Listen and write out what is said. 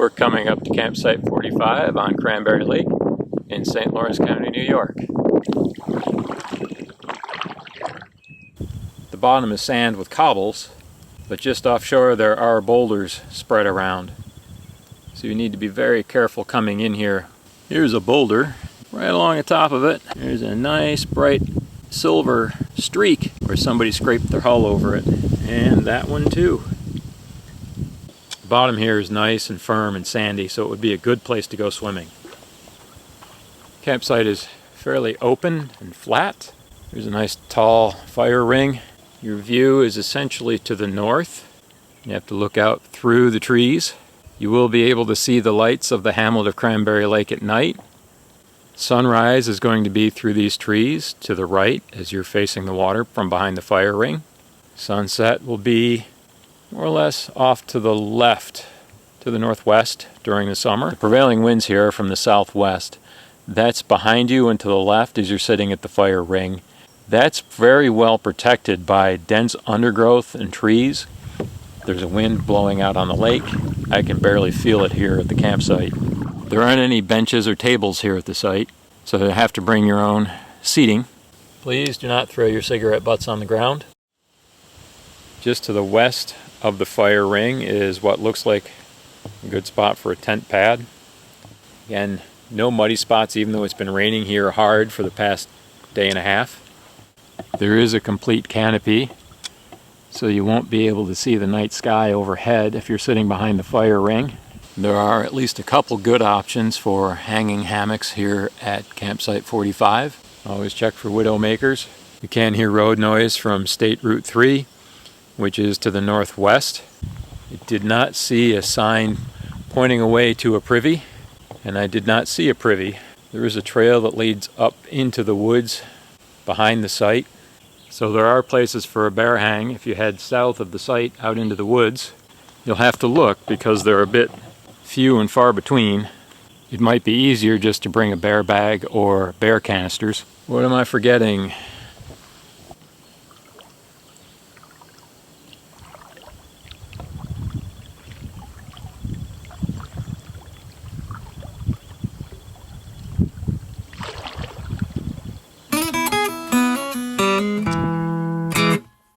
We're coming up to campsite 45 on Cranberry Lake in St. Lawrence County, New York. The bottom is sand with cobbles, but just offshore there are boulders spread around. So you need to be very careful coming in here. Here's a boulder right along the top of it. There's a nice bright silver streak where somebody scraped their hull over it. And that one too. The bottom here is nice and firm and sandy, so it would be a good place to go swimming. Campsite is fairly open and flat. There's a nice tall fire ring. Your view is essentially to the north. You have to look out through the trees. You will be able to see the lights of the hamlet of Cranberry Lake at night. Sunrise is going to be through these trees to the right as you're facing the water from behind the fire ring. Sunset will be more or less off to the left, to the northwest during the summer. The prevailing winds here are from the southwest. That's behind you and to the left as you're sitting at the fire ring. That's very well protected by dense undergrowth and trees. There's a wind blowing out on the lake. I can barely feel it here at the campsite. There aren't any benches or tables here at the site, so you have to bring your own seating. Please do not throw your cigarette butts on the ground. Just to the west of the fire ring is what looks like a good spot for a tent pad. Again, no muddy spots even though it's been raining here hard for the past day and a half. There is a complete canopy, so you won't be able to see the night sky overhead if you're sitting behind the fire ring. There are at least a couple good options for hanging hammocks here at campsite 45. Always check for widow makers. You can hear road noise from State Route 3, which is to the northwest. I did not see a sign pointing away to a privy, and I did not see a privy. There is a trail that leads up into the woods behind the site. So there are places for a bear hang if you head south of the site out into the woods. You'll have to look because they're a bit few and far between. It might be easier just to bring a bear bag or bear canisters. What am I forgetting?